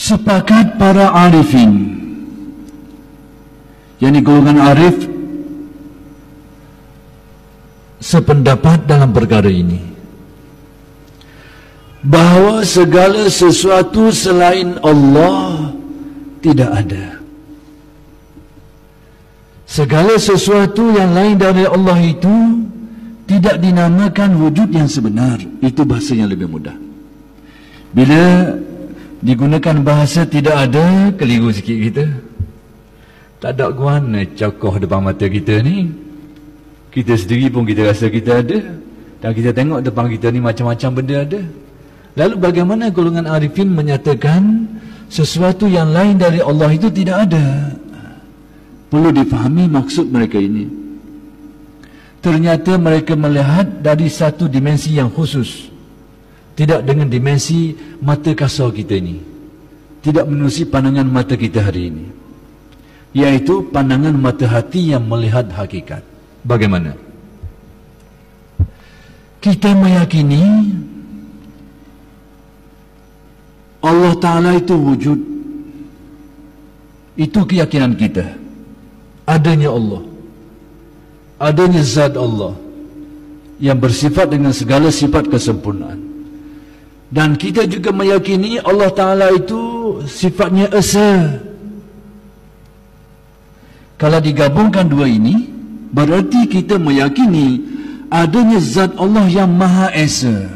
sepakat para arifin, yakni golongan arif, sependapat dalam perkara ini, bahawa segala sesuatu selain Allah tidak ada. Segala sesuatu yang lain dari Allah itu tidak dinamakan wujud yang sebenar. Itu bahasa yang lebih mudah. Bila digunakan bahasa tidak ada, keliru sikit kita. Tak ada guana cokoh depan mata kita ni. Kita sendiri pun kita rasa kita ada, dan kita tengok depan kita ni macam-macam benda ada. Lalu bagaimana golongan arifin menyatakan sesuatu yang lain dari Allah itu tidak ada? Perlu difahami maksud mereka ini. Ternyata mereka melihat dari satu dimensi yang khusus, tidak dengan dimensi mata kasar kita ini, tidak menerusi pandangan mata kita hari ini, iaitu pandangan mata hati yang melihat hakikat. Bagaimana? Kita meyakini Allah Ta'ala itu wujud. Itu keyakinan kita. Adanya Allah, adanya zat Allah yang bersifat dengan segala sifat kesempurnaan. Dan kita juga meyakini Allah Ta'ala itu sifatnya esa. Kalau digabungkan dua ini, berarti kita meyakini adanya zat Allah yang Maha Esa.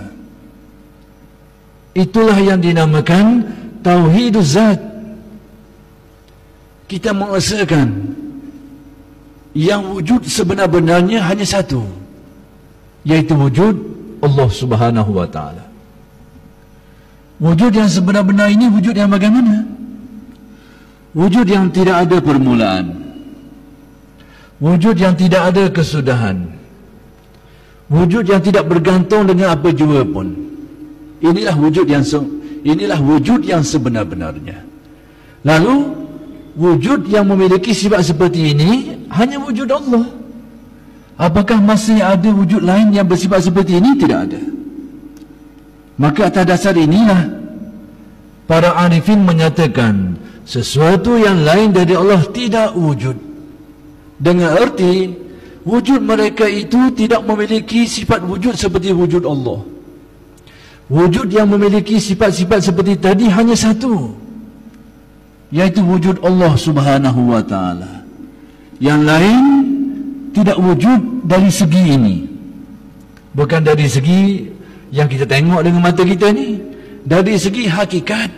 Itulah yang dinamakan Tauhiduz Zat. Kita mengesakan yang wujud sebenar-benarnya hanya satu, yaitu wujud Allah Subhanahu wa Ta'ala. Wujud yang sebenar-benar ini wujud yang bagaimana? Wujud yang tidak ada permulaan, wujud yang tidak ada kesudahan, wujud yang tidak bergantung dengan apa jua pun. Inilah wujud yang sebenar-benarnya. Lalu wujud yang memiliki sifat seperti ini hanya wujud Allah. Apakah masih ada wujud lain yang bersifat seperti ini? Tidak ada. Maka atas dasar inilah para arifin menyatakan sesuatu yang lain dari Allah tidak wujud, dengan erti wujud mereka itu tidak memiliki sifat wujud seperti wujud Allah. Wujud yang memiliki sifat-sifat seperti tadi hanya satu, yaitu wujud Allah Subhanahu wa Ta'ala. Yang lain tidak wujud dari segi ini, bukan dari segi yang kita tengok dengan mata kita ni, dari segi hakikat,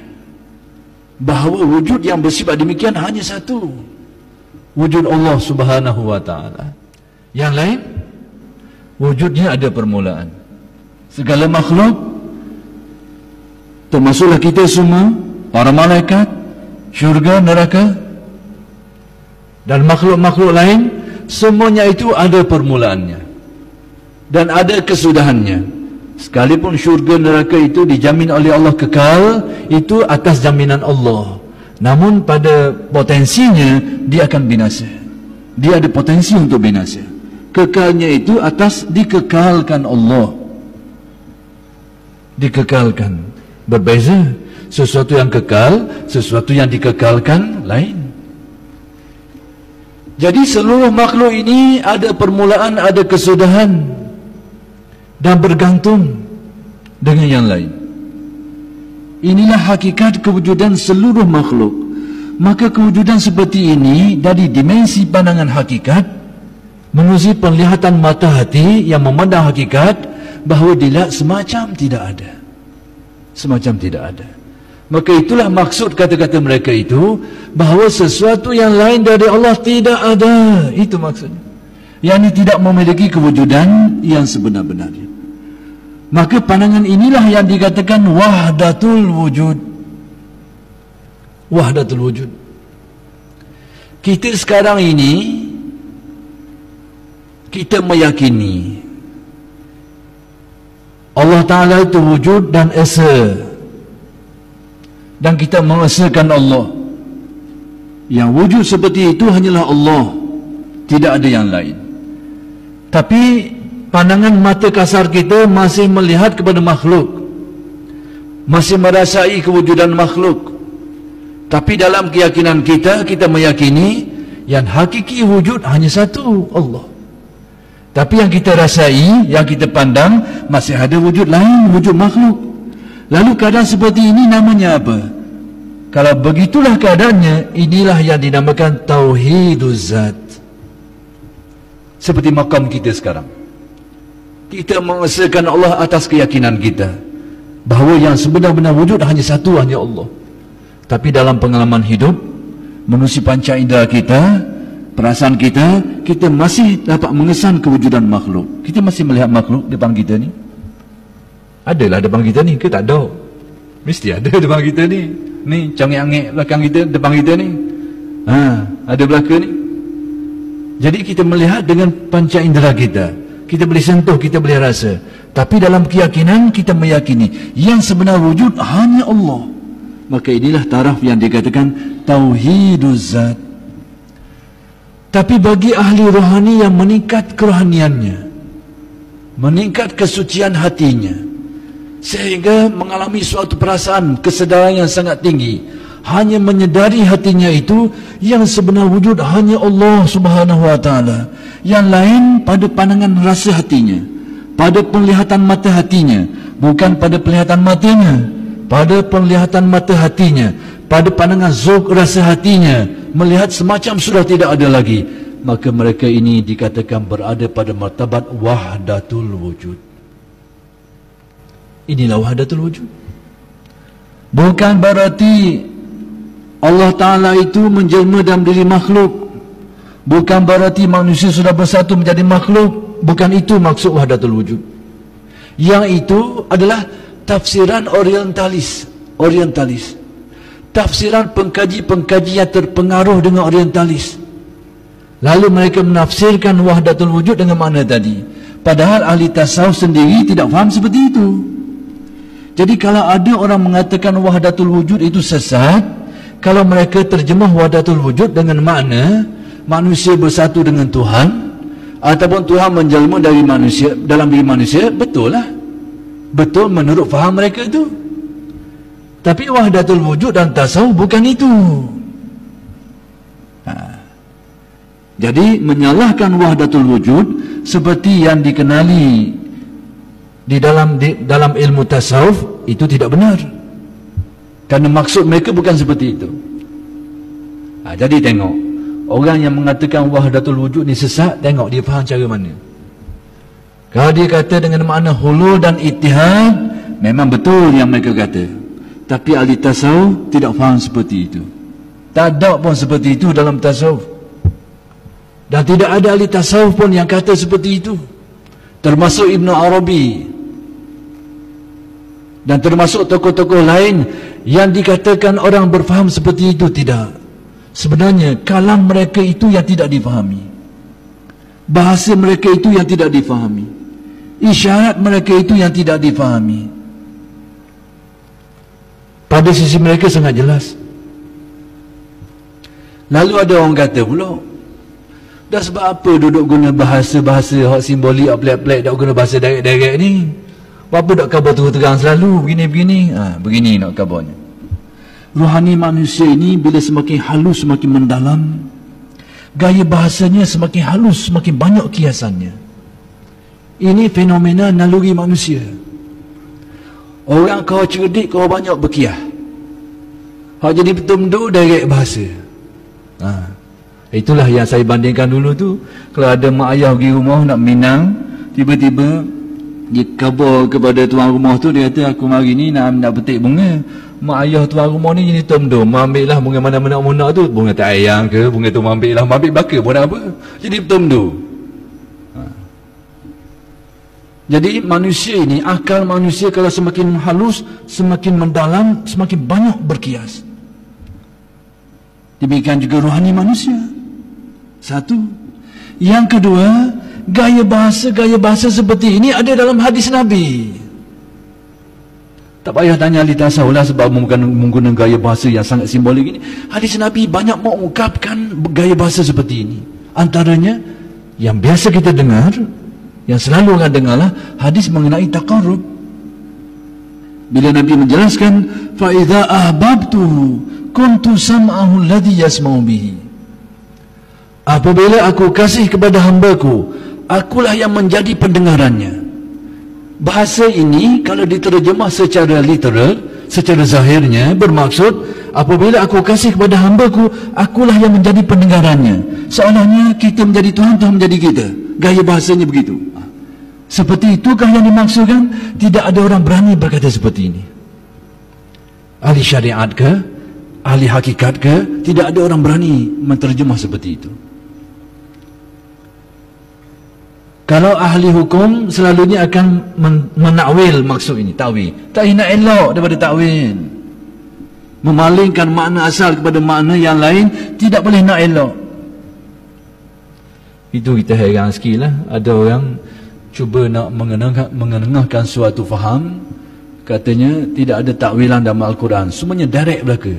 bahawa wujud yang bersifat demikian hanya satu, wujud Allah Subhanahu wa Ta'ala. Yang lain wujudnya ada permulaan. Segala makhluk, termasuklah kita semua, para malaikat, syurga, neraka, dan makhluk-makhluk lain, semuanya itu ada permulaannya dan ada kesudahannya. Sekalipun syurga, neraka itu dijamin oleh Allah kekal, itu atas jaminan Allah. Namun pada potensinya dia akan binasa. Dia ada potensi untuk binasa. Kekalnya itu atas dikekalkan Allah. Dikekalkan. Berbeza. Sesuatu yang kekal, sesuatu yang dikekalkan lain. Jadi seluruh makhluk ini ada permulaan, ada kesudahan, dan bergantung dengan yang lain. Inilah hakikat kewujudan seluruh makhluk. Maka kewujudan seperti ini dari dimensi pandangan hakikat, menerusi penglihatan mata hati yang memandang hakikat, bahawa dilihat semacam tidak ada. Semacam tidak ada. Maka itulah maksud kata-kata mereka itu, bahawa sesuatu yang lain dari Allah tidak ada. Itu maksudnya. Yang tidak memiliki kewujudan yang sebenar-benarnya. Maka pandangan inilah yang dikatakan wahdatul wujud. Wahdatul wujud. Kita sekarang ini, kita meyakini Allah Ta'ala itu wujud dan esa. Dan kita mengesakan Allah. Yang wujud seperti itu hanyalah Allah, tidak ada yang lain. Tapi pandangan mata kasar kita masih melihat kepada makhluk, masih merasai kewujudan makhluk, Tapi dalam keyakinan kita, kita meyakini yang hakiki wujud hanya satu, Allah. Tapi yang kita rasai, yang kita pandang, masih ada wujud lain, wujud makhluk. Lalu keadaan seperti ini namanya apa? Kalau begitulah keadaannya, inilah yang dinamakan Tauhiduz Zat. Seperti makam kita sekarang, kita mengesahkan Allah atas keyakinan kita bahawa yang sebenar-benar wujud hanya satu, hanya Allah. Tapi dalam pengalaman hidup, menerusi panca indera kita, perasaan kita, kita masih dapat mengesan kewujudan makhluk. Kita masih melihat makhluk depan kita ni. Adalah depan kita ni ke tak ada? Mesti ada depan kita ni. Ni cangik-angik belakang kita, depan kita ni. Ada belakang ni. Jadi kita melihat dengan panca indera kita. Kita boleh sentuh, kita boleh rasa. Tapi dalam keyakinan kita meyakini yang sebenar wujud hanya Allah. Maka inilah taraf yang dikatakan Tauhiduz Zat. Tapi bagi ahli rohani yang meningkat kerohaniannya, meningkat kesucian hatinya, sehingga mengalami suatu perasaan kesedaran yang sangat tinggi, hanya menyedari hatinya itu yang sebenar wujud hanya Allah Subhanahu wa taala. Yang lain pada pandangan rasa hatinya, pada penglihatan mata hatinya, bukan pada penglihatan matanya, pada penglihatan mata hatinya, pada pandangan zauq rasa hatinya, melihat semacam sudah tidak ada lagi. Maka mereka ini dikatakan berada pada martabat wahdatul wujud. Inilah wahdatul wujud. Bukan berarti Allah Ta'ala itu menjelma dalam diri makhluk. Bukan berarti manusia sudah bersatu menjadi makhluk. Bukan itu maksud wahdatul wujud. Yang itu adalah tafsiran orientalis. Tafsiran pengkaji-pengkaji yang terpengaruh dengan orientalis. Lalu mereka menafsirkan wahdatul wujud dengan makna tadi. Padahal ahli tasawuf sendiri tidak faham seperti itu. Jadi kalau ada orang mengatakan wahdatul wujud itu sesat, kalau mereka terjemah wahdatul wujud dengan makna manusia bersatu dengan Tuhan, ataupun Tuhan menjelma dari manusia, dalam diri manusia, betul lah. Betul menurut faham mereka itu. Tapi wahdatul wujud dan tasawuf bukan itu. Jadi menyalahkan wahdatul wujud seperti yang dikenali di dalam ilmu tasawuf itu tidak benar. Karena maksud mereka bukan seperti itu. Jadi tengok, orang yang mengatakan wahdatul wujud ni sesat, tengok dia faham cara mana. Kalau dia kata dengan makna hulul dan ittihad, memang betul yang mereka kata. Tapi ahli tasawuf tidak faham seperti itu. Tak ada pun seperti itu dalam tasawuf. Dan tidak ada ahli tasawuf pun yang kata seperti itu. Termasuk Ibn Arabi. Dan termasuk tokoh-tokoh lain yang dikatakan orang berfaham seperti itu. Tidak. Sebenarnya kalam mereka itu yang tidak difahami. Bahasa mereka itu yang tidak difahami. Isyarat mereka itu yang tidak difahami. Pada sisi mereka sangat jelas. Lalu ada orang kata pula, dah sebab apa duduk guna bahasa-bahasa hak simbolik, pelik-pelik, dah guna bahasa direct-direct ni? Apa nak khabar terang selalu begini-begini? Begini nak khabarnya. Rohani manusia ini bila semakin halus, semakin mendalam, gaya bahasanya semakin halus, semakin banyak kiasannya. Ini fenomena naluri manusia. Orang kau cerdik, kau banyak berkiah. Hak jadi betul-betul direct bahasa. Itulah yang saya bandingkan dulu tu. Kalau ada mak ayah pergi rumah nak minang, tiba-tiba dia khabar kepada tuan rumah tu, dia kata aku hari ni nak petik bunga. Mak ayah tuan rumah ni jadi tom-tom, ambil lah bunga mana-mana nak tu, bunga tak ayang ke, bunga tu ambil lah, ambil bakar pun apa, jadi tom-tom. Jadi manusia ini, akal manusia kalau semakin halus, semakin mendalam, semakin banyak berkias. Demikian juga rohani manusia. Satu. Yang kedua, gaya bahasa seperti ini ada dalam hadis Nabi. Tak payah tanya ahli tasawuf lah sebab menggunakan gaya bahasa yang sangat simbolik ini. Hadis Nabi banyak mengungkapkan gaya bahasa seperti ini. Antaranya yang biasa kita dengar, yang selalu orang dengarlah hadis mengenai taqarrub. Bila Nabi menjelaskan, fa idza ahbabtuhu kuntu sam'ahu alladhi yasma'u bihi. Apabila aku kasih kepada hamba-Ku, akulah yang menjadi pendengarannya. Bahasa ini kalau diterjemah secara literal, secara zahirnya bermaksud, apabila aku kasih kepada hamba-Ku, akulah yang menjadi pendengarannya. Seolahnya kita menjadi Tuhan, Tuhan menjadi kita. Gaya bahasanya begitu. Seperti itukah yang dimaksudkan? Tidak ada orang berani berkata seperti ini. Ahli syariat ke? Ahli hakikat ke? Tidak ada orang berani menterjemah seperti itu. Kalau ahli hukum selalunya akan menakwil maksud ini, takwil. Tak nak elok daripada takwil. Memalingkan makna asal kepada makna yang lain, tidak boleh nak elok. Itu kita heran sikit lah. Ada orang cuba nak mengenengahkan suatu faham, katanya tidak ada takwilan dalam Al-Quran, semuanya direct belaka.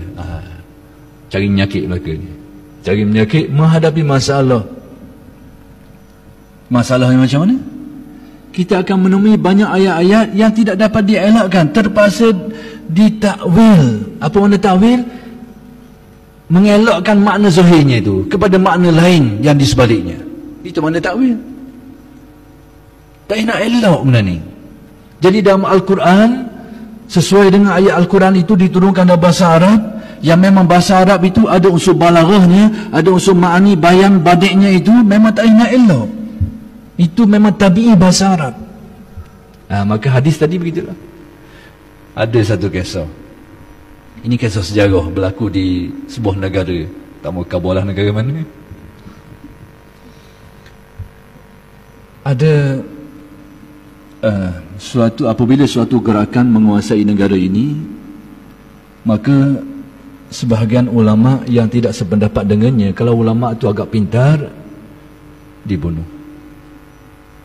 Cari menyakit belaka ni. Cari menyakit menghadapi masalah. Masalah yang macam mana? Kita akan menemui banyak ayat-ayat yang tidak dapat dielakkan, terpaksa ditakwil. Apa makna takwil? Mengelakkan makna zahirnya itu kepada makna lain yang di sebaliknya. Itu makna takwil. Tak nak elok benda ni. Jadi dalam Al-Quran, sesuai dengan ayat Al-Quran itu diturunkan dalam bahasa Arab, yang memang bahasa Arab itu ada unsur balaghahnya, ada unsur ma'ani, bayan, badiknya, itu memang tak nak elok. Itu memang tabi'i bahasa Arab. Maka hadis tadi begitulah. Ada satu kisah. Ini kisah sejarah berlaku di sebuah negara. Tak mau kabarlah negara mana. Ada apabila suatu gerakan menguasai negara ini, maka sebahagian ulama yang tidak sependapat dengannya, kalau ulama itu agak pintar, dibunuh.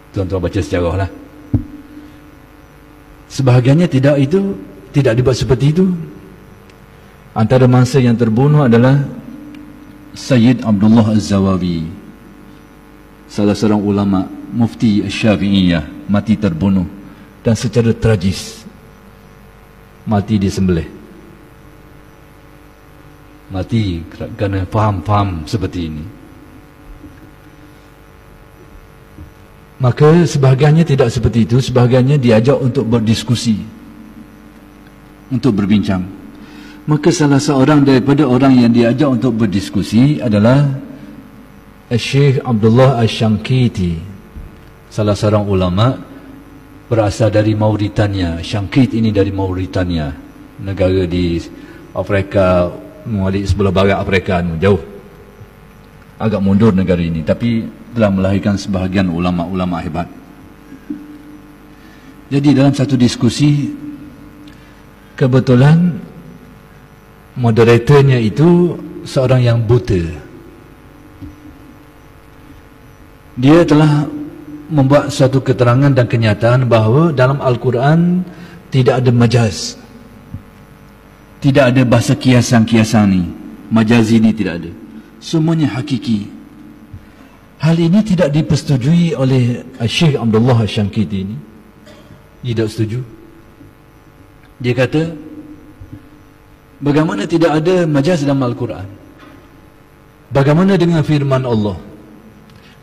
Tuan-tuan baca sejarah lah. Sebahagiannya tidak dibuat seperti itu. Antara mangsa yang terbunuh adalah Sayyid Abdullah Az-Zawawi, salah seorang ulama mufti Syafi'iyah, mati terbunuh, dan secara tragis mati disembelih. Mati kerana faham-faham seperti ini. Maka sebahagiannya tidak seperti itu, sebahagiannya diajak untuk berdiskusi, untuk berbincang. Maka salah seorang daripada orang yang diajak untuk berdiskusi adalah Syekh Abdullah Asy-Syankiti, salah seorang ulama berasal dari Mauritania. Syankit ini dari Mauritania, negara di Afrika, sebelah barat Afrika, jauh, agak mundur negara ini, tapi telah melahirkan sebahagian ulama-ulama hebat. Jadi dalam satu diskusi, kebetulan moderatornya itu seorang yang buta. Dia telah membuat suatu keterangan dan kenyataan bahawa dalam Al-Quran tidak ada majaz, tidak ada bahasa kiasan-kiasan ni, majazi ni tidak ada, semuanya hakiki. Hal ini tidak dipersetujui oleh Syekh Abdullah Asy-Syankiti ini. Tidak setuju. Dia kata, bagaimana tidak ada majaz dalam Al-Quran? Bagaimana dengan firman Allah?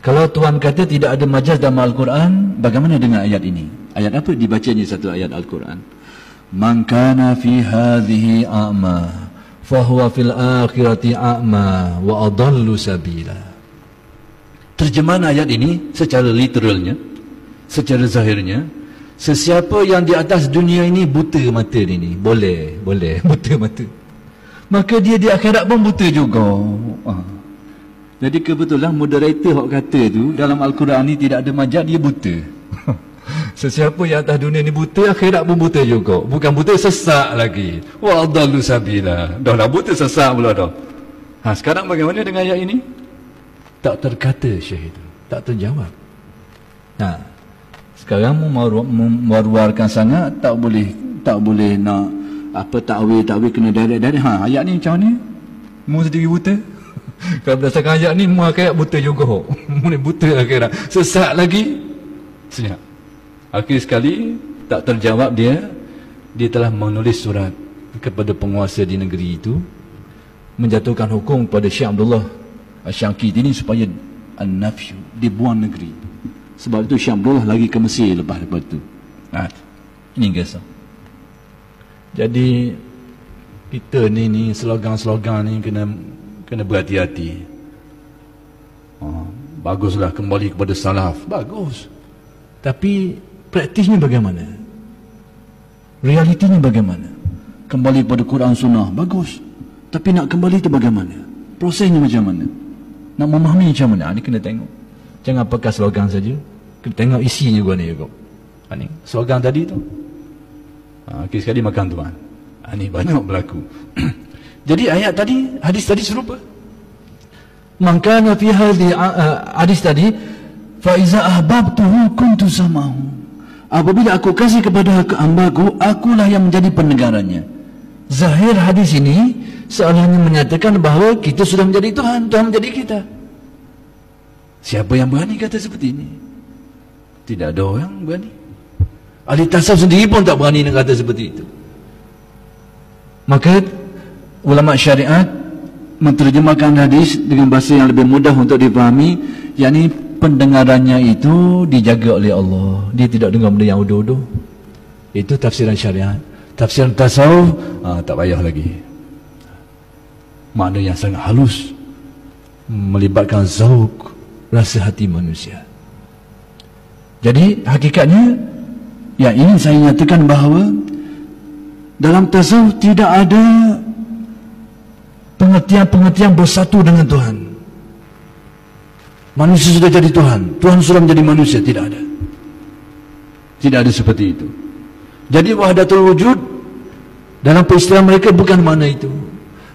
Kalau Tuhan kata tidak ada majaz dalam Al-Quran, bagaimana dengan ayat ini? Ayat apa? Dibacanya satu ayat Al-Quran. Man kana fi hadhihi a'ma fahuwa fil akhirati a'ma wa adallu sabila. Terjemahan ayat ini secara literalnya, secara zahirnya, sesiapa yang di atas dunia ini buta mata ini, boleh buta mata, maka dia di akhirat pun buta juga. Jadi kebetulan moderator hok kata tu dalam Al-Quran ni tidak ada majaz, dia buta. Sesiapa yang atas dunia ni buta, akhirat pun buta juga. Bukan buta, sesak lagi. Wa adallu sabila. Dah lah buta, sesak pula dah. Sekarang bagaimana dengan ayat ini? Tak terkata Syekh itu, tak terjawab. Sekarang mewaruarkan sangat, tak boleh nak apa takwil kena direct. Ayat ni macam ni? Mu sendiri buta? Kalau berdasarkan ayat ni, mu akhirat buta juga. Mu ni buta akhirat, sesak lagi. Senyap. Akhir sekali tak terjawab dia, dia telah menulis surat kepada penguasa di negeri itu, menjatuhkan hukum kepada Syekh Abdullah Asy-Syaqiti ini supaya an-nafyu, dibuang negeri. Sebab itu Syekh Abdullah lagi ke Mesir lepas itu. Ini kisah. Jadi kita ni slogan-slogan ni kena berhati-hati. Baguslah kembali kepada salaf, bagus. Tapi praktisnya bagaimana? Realitinya bagaimana? Kembali kepada Quran Sunnah, bagus. Tapi nak kembali itu bagaimana? Prosesnya macam mana? Nak memahami macam mana? Ini kena tengok. Jangan pakai slogan saja. Kena tengok isi juga ni juga. Ini slogan tadi tu. Okey, sekali makan tuan. Ini banyak berlaku. Jadi ayat tadi, hadis tadi serupa. Maka fi hadhi hadis tadi, fa iza ahbabtuhu kuntu samahu. Apabila aku kasih kepada hambaku, akulah yang menjadi pendengarannya. Zahir hadis ini seolah-olah menyatakan bahawa kita sudah menjadi Tuhan, Tuhan menjadi kita. Siapa yang berani kata seperti ini? Tidak ada orang berani. Ahli tasawuf sendiri pun tak berani nak kata seperti itu. Maka ulama syariat menterjemahkan hadis dengan bahasa yang lebih mudah untuk dipahami, yakni pendengarannya itu dijaga oleh Allah. Dia tidak dengar benda yang uduh-uduh. Itu tafsiran syariat. Tafsiran tasawuf tak payah lagi. Makna yang sangat halus, melibatkan zauq, rasa hati manusia. Jadi hakikatnya yang ingin saya nyatakan bahawa dalam tasawuf tidak ada pengertian-pengertian bersatu dengan Tuhan. Manusia sudah jadi Tuhan, Tuhan sudah menjadi manusia. Tidak ada. Tidak ada seperti itu. Jadi wahdatul wujud dalam peristiwa mereka bukan makna itu.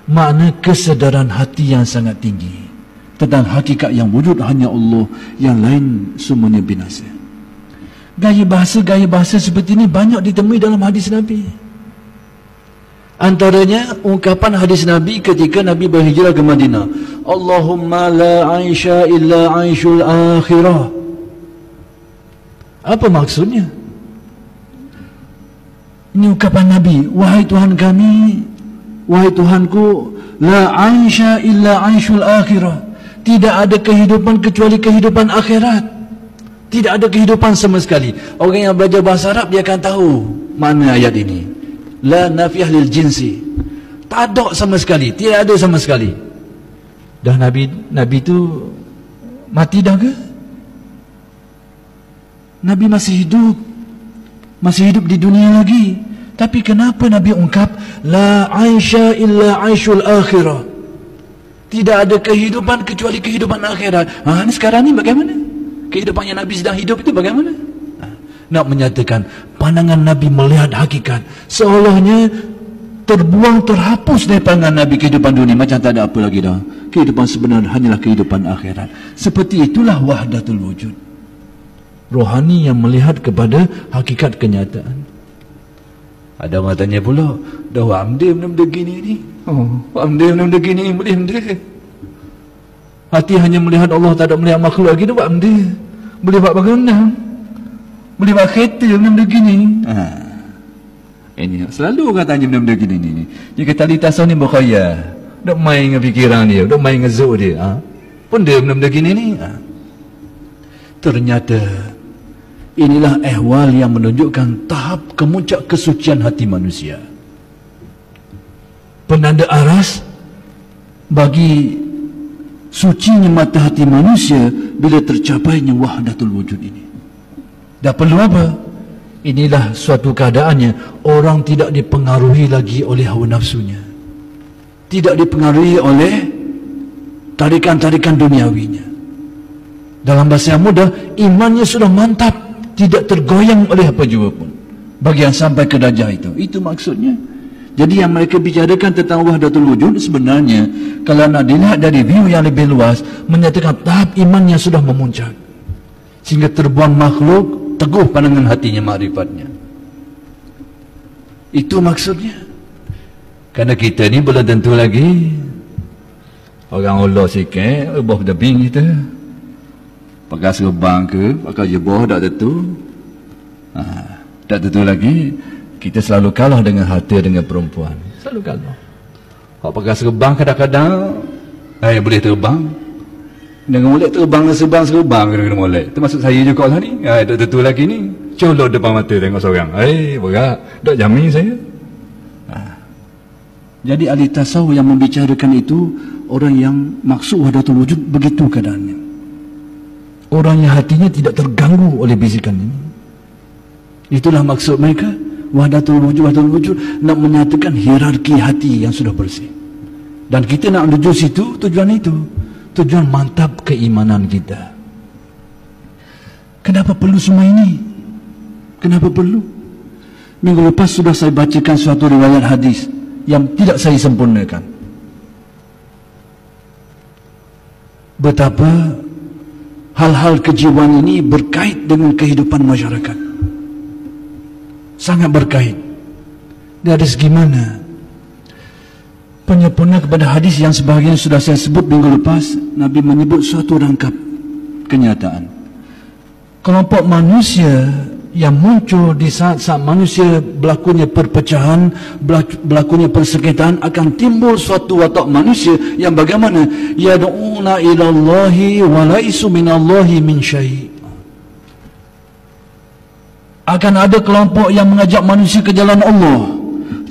Makna kesedaran hati yang sangat tinggi tentang hakikat yang wujud hanya Allah, yang lain semuanya binasa. Gaya bahasa seperti ini banyak ditemui dalam hadis Nabi. Antaranya ungkapan hadis Nabi ketika Nabi berhijrah ke Madinah, Allahumma la aisha illa aishul akhirah. Apa maksudnya? Ini ungkapan Nabi, wahai Tuhan kami, wahai Tuhanku, la aisha illa aishul akhirah. Tidak ada kehidupan kecuali kehidupan akhirat. Tidak ada kehidupan sama sekali. Orang yang belajar bahasa Arab dia akan tahu makna ayat ini. La nafiyah lil jinsi. Tak ada sama sekali, tidak ada sama sekali. Dah Nabi tu mati dah ke? Nabi masih hidup di dunia lagi. Tapi kenapa Nabi ungkap la aisha illa aishul akhirah? Tidak ada kehidupan kecuali kehidupan akhirat. Ini sekarang ni bagaimana? Kehidupan yang Nabi sedang hidup itu bagaimana? Nak menyatakan pandangan Nabi melihat hakikat seolahnya terbuang, terhapus dari pandangan Nabi kehidupan dunia, macam tak ada apa lagi dah. Kehidupan sebenar hanyalah kehidupan akhirat. Seperti itulah wahdatul wujud, rohani yang melihat kepada hakikat kenyataan. Ada orang tanya pula, dah wamde benda gini ni, wamde benda gini boleh benda. Hati hanya melihat Allah, tak ada melihat makhluk lagi, dah wamde boleh buat bagaimana? Boleh buat kereta benda-benda gini. Ini selalu orang tanya benda-benda gini ni. Dia kata ahli tasawuf ni berkhayal, duk main dengan fikiran dia, duk main dengan zuk dia. Pun dia benda-benda gini ni. Ternyata inilah ehwal yang menunjukkan tahap kemuncak kesucian hati manusia. Penanda aras bagi sucinya mata hati manusia bila tercapainya wahdatul wujud ini. Dah perlu apa? Inilah suatu keadaannya orang tidak dipengaruhi lagi oleh hawa nafsunya, tidak dipengaruhi oleh tarikan-tarikan duniawinya. Dalam bahasa yang mudah, imannya sudah mantap, tidak tergoyang oleh apa jua pun. Bagi yang sampai ke darjah itu maksudnya. Jadi yang mereka bicarakan tentang wahdatul wujud sebenarnya, kalau nak dilihat dari view yang lebih luas, menyatakan tahap imannya sudah memuncak sehingga terbuang makhluk, teguh pandangan hatinya, makrifatnya. Itu maksudnya. Karena kita ni belum tentu lagi. Orang Allah sikit, above the bin kita. Pakai serban ke, pakai jubah, tak tentu. Tak tentu lagi. Kita selalu kalah dengan harta, dengan perempuan. Selalu kalah. Hak pakai serban kadang-kadang boleh terbang. Dengan molek terbang serban kena molek. Termasuk saya juga lah ni. Tentu lagi ni. Colok depan mata tengok seorang. Berat. Tak jamin saya. Jadi ahli tasawuf yang membicarakan itu orang yang maksud wahdatul wujud begitu keadaannya. Orang yang hatinya tidak terganggu oleh bisikan ini. Itulah maksud mereka. Wahdatul wujud nak menyatakan hierarki hati yang sudah bersih. Dan kita nak menuju situ, tujuan itu. Tujuan mantap keimanan kita. Kenapa perlu semua ini? Kenapa perlu? Minggu lepas sudah saya bacakan suatu riwayat hadis yang tidak saya sempurnakan. Betapa hal-hal kejiwaan ini berkait dengan kehidupan masyarakat. Sangat berkait. Dari segi mana? Penyempurna kepada hadis yang sebahagian sudah saya sebut minggu lepas, Nabi menyebut suatu rangkap kenyataan. Kelompok manusia yang muncul di saat-saat manusia berlakunya perpecahan, berlakunya persengketaan, akan timbul suatu watak manusia yang bagaimana? Yad'una ilallahi wa laisu minallahi min syai'. Akan ada kelompok yang mengajak manusia ke jalan Allah,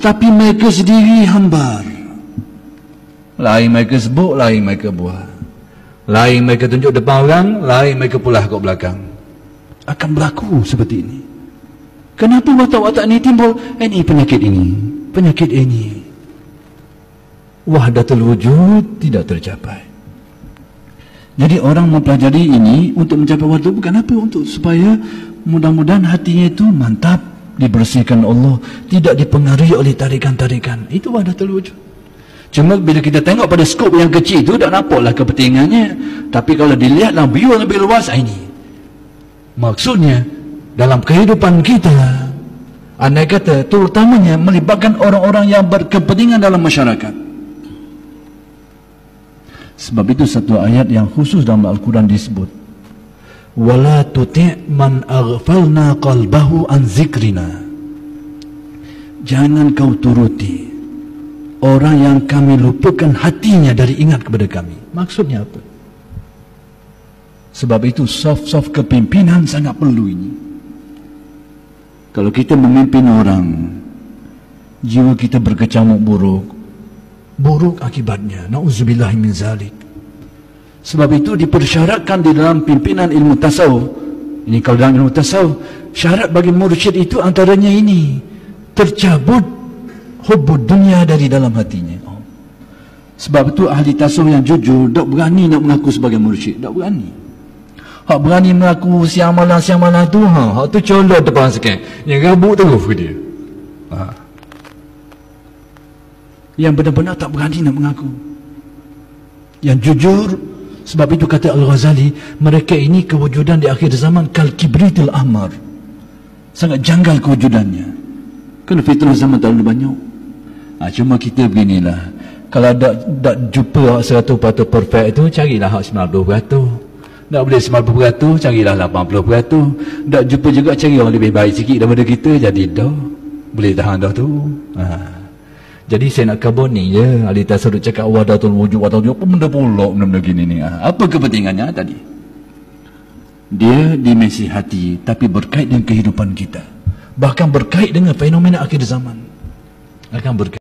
tapi mereka sendiri hambar. Lain mereka sebut, lain mereka buat. Lain mereka tunjuk depan orang, lain mereka pulah kat belakang. Akan berlaku seperti ini. Kenapa watak-watak ini timbul? Ini penyakit ini. Wahdatul wujud tidak tercapai. Jadi orang mempelajari ini untuk mencapai wahdatul wujud. Kenapa? Untuk supaya mudah-mudahan hatinya itu mantap, dibersihkan Allah, tidak dipengaruhi oleh tarikan-tarikan. Itu wahdatul wujud. Cuma bila kita tengok pada skop yang kecil itu, tak nampaklah kepentingannya. Tapi kalau dilihat dalam view lebih luas, ini maksudnya dalam kehidupan kita, andai kata terutamanya melibatkan orang-orang yang berkepentingan dalam masyarakat. Sebab itu satu ayat yang khusus dalam Al-Quran disebut, wala tuti' man aghfalna qalbahu an zikrina. Jangan kau turuti orang yang kami lupakan hatinya dari ingat kepada kami. Maksudnya apa? Sebab itu soft kepimpinan sangat perlu ini. Kalau kita memimpin orang, jiwa kita berkecamuk buruk akibatnya. Na'udzubillah min zalik. Sebab itu dipersyaratkan di dalam pimpinan ilmu tasawuf. Ini kalau dalam ilmu tasawuf, syarat bagi mursyid itu antaranya ini, tercabut hubbud dunia dari dalam hatinya. Sebab itu ahli tasawuf yang jujur tak berani nak mengaku sebagai mursyid, tak berani. Hak berani mengaku siang malam tu, hak tu colok depan sikit. Yang rabuk terus ke dia. Yang benar-benar tak berani nak mengaku. Yang jujur, sebab itu kata Al-Ghazali, mereka ini kewujudan di akhir zaman kal kibritil ahmar. Sangat janggal kewujudannya. Kerana fitnah zaman terlalu banyak. Cuma kita beginilah. Kalau tak jumpa 100% perfect itu, carilah hak 90%. Tak boleh 90%, carilah 80%. Tak jumpa juga, cari orang lebih baik sikit daripada kita, jadi dah boleh tahan dah tu. Jadi saya nak kabur ni je. Ahli tasawuf cakap wahdatul wujud, apa benda pula benda-benda gini ni. Apa kepentingannya tadi? Dia dimensi hati, tapi berkait dengan kehidupan kita. Bahkan berkait dengan fenomena akhir zaman. Akan berkait.